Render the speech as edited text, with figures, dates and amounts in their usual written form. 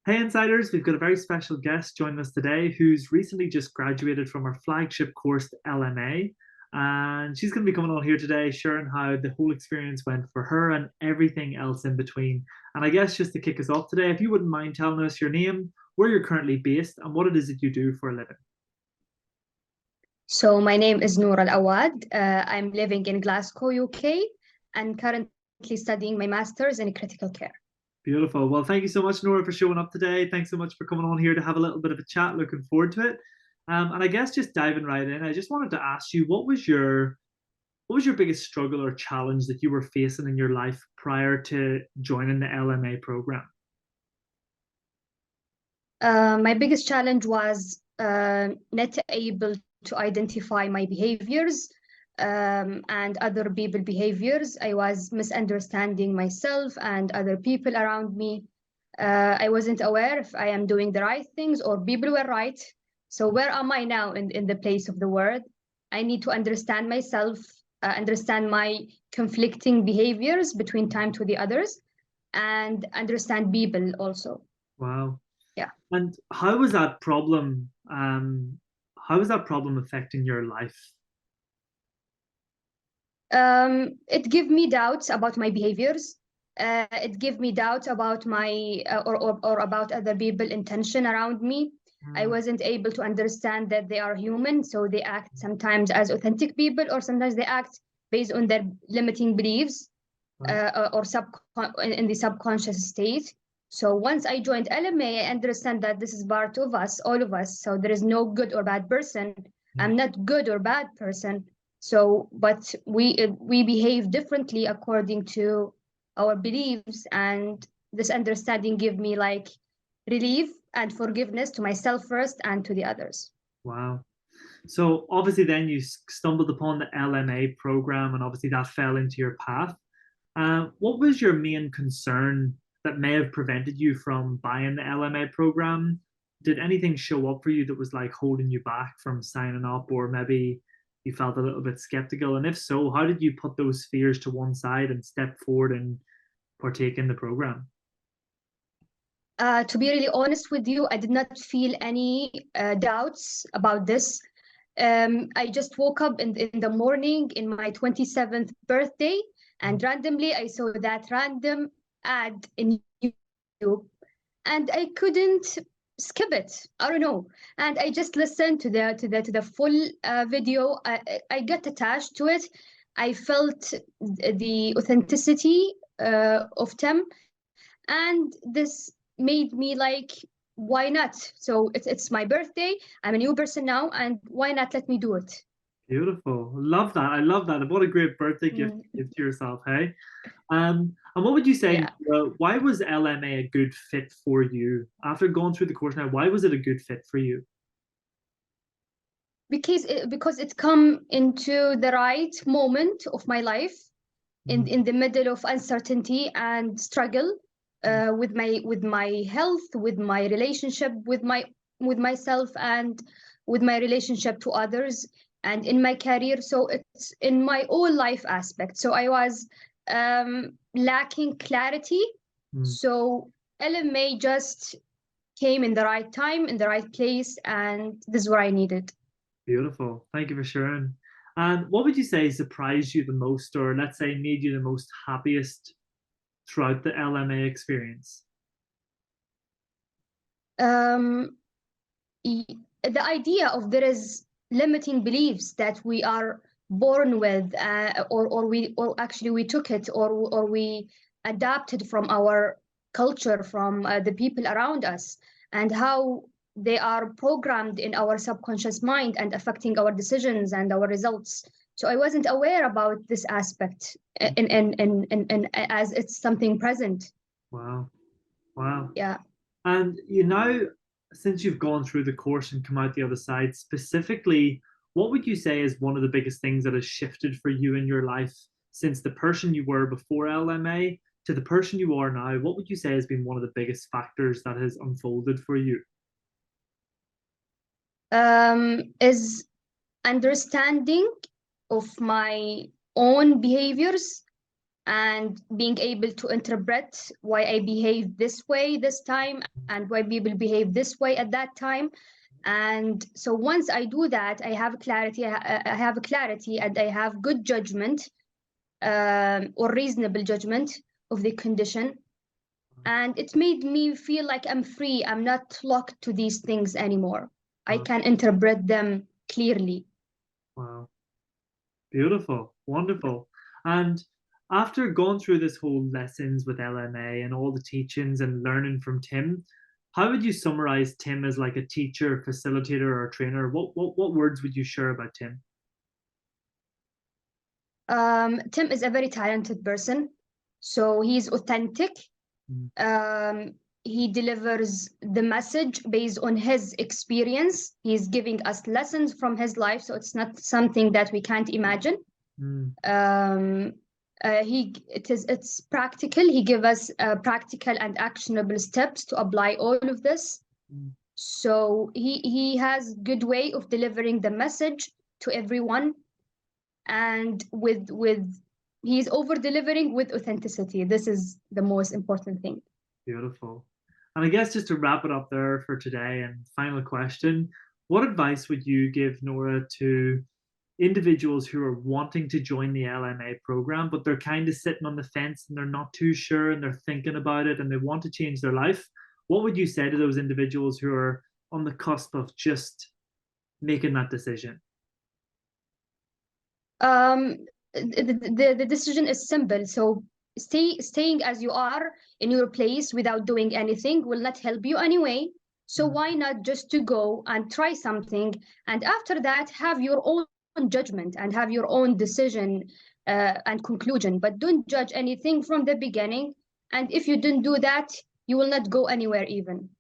Hey Insiders, we've got a very special guest joining us today who's recently just graduated from our flagship course, LMA. And she's going to be coming on here today, sharing how the whole experience went for her and everything else in between. And I guess just to kick us off today, if you wouldn't mind telling us your name, where you're currently based, and what it is that you do for a living. So my name is Noor Al-Awad. I'm living in Glasgow, UK, and currently studying my master's in critical care. Beautiful. Well, thank you so much, Nora, for showing up today. Thanks so much for coming on here to have a little bit of a chat. Looking forward to it. And I guess just diving right in, I just wanted to ask you, what was your biggest struggle or challenge that you were facing in your life prior to joining the LMA program? My biggest challenge was not able to identify my behaviors and other people behaviors. I was misunderstanding myself and other people around me. I wasn't aware if I am doing the right things or people were right. So where am I now in the place of the word? I need to understand myself, understand my conflicting behaviors between time to the others, and understand people also. Wow. Yeah. And how was that problem? How was that problem affecting your life? It gave me doubts about my behaviors. It gave me doubts about my or about other people intention around me. I wasn't able to understand that they are human, so they act sometimes as authentic people, or sometimes they act based on their limiting beliefs or in the subconscious state. So once I joined LMA, I understand that this is part of us, all of us. So there is no good or bad person. I'm not good or bad person. So, but we behave differently according to our beliefs, and this understanding give me like relief and forgiveness to myself first and to the others. Wow. So obviously then you stumbled upon the LMA program and obviously that fell into your path. What was your main concern that may have prevented you from buying the LMA program? Did anything show up for you that was like holding you back from signing up, or maybe you felt a little bit skeptical? And if so, how did you put those fears to one side and step forward and partake in the program? To be really honest with you, I did not feel any doubts about this. I just woke up in the morning in my 27th birthday, and randomly I saw that random ad in YouTube, and I couldn't skip it. I don't know, and I just listened to the full video. I got attached to it. I felt the authenticity of Tim, and this made me like, why not? So it's my birthday, I'm a new person now, and why not let me do it? Beautiful. Love that. I love that. What a great birthday gift to give to yourself, hey? And what would you say, Yeah, why was LMA a good fit for you? After going through the course now, why was it a good fit for you? because it come into the right moment of my life, in the middle of uncertainty and struggle, with my health, with my relationship with myself, and with my relationship to others, and in my career. So it's in my whole life aspect. So I was lacking clarity. Mm, So LMA just came in the right time, in the right place, and this is what I needed. beautiful. Thank you for sharing. And what would you say surprised you the most, or let's say made you the most happiest throughout the LMA experience? Um, the idea of there is limiting beliefs that we are born with, or actually we took it, or we adapted from our culture, from the people around us, and how they are programmed in our subconscious mind and affecting our decisions and our results. So I wasn't aware about this aspect, as it's something present. Wow. Wow. Yeah. And you know, since you've gone through the course and come out the other side, specifically, what would you say is one of the biggest things that has shifted for you in your life since the person you were before LMA to the person you are now? What would you say has been one of the biggest factors that has unfolded for you? Is understanding of my own behaviors, and being able to interpret why I behave this way this time, and why people behave this way at that time. And so once I do that, I have clarity. I have clarity, and I have good judgment, or reasonable judgment of the condition. And it made me feel like I'm free. I'm not locked to these things anymore. I Wow. can interpret them clearly. Wow. Beautiful. Wonderful. And after going through this whole lessons with LMA and all the teachings and learning from Tim, how would you summarize Tim as like a teacher, facilitator, or trainer? What words would you share about Tim? Tim is a very talented person. So he's authentic. Mm, He delivers the message based on his experience. He's giving us lessons from his life, so it's not something that we can't imagine. mm, It's practical. He gives us practical and actionable steps to apply all of this. mm. So he has good way of delivering the message to everyone, and with he's over delivering with authenticity. This is the most important thing. Beautiful. And I guess just to wrap it up there for today and final question, what advice would you give, Nora, to individuals who are wanting to join the LMA program, but they're kind of sitting on the fence and they're not too sure and they're thinking about it and they want to change their life? What would you say to those individuals who are on the cusp of just making that decision? The decision is simple. So staying as you are in your place without doing anything will not help you anyway. So Mm, why not just to go and try something, and after that have your own judgment and have your own decision and conclusion. But don't judge anything from the beginning. And if you didn't do that, you will not go anywhere even.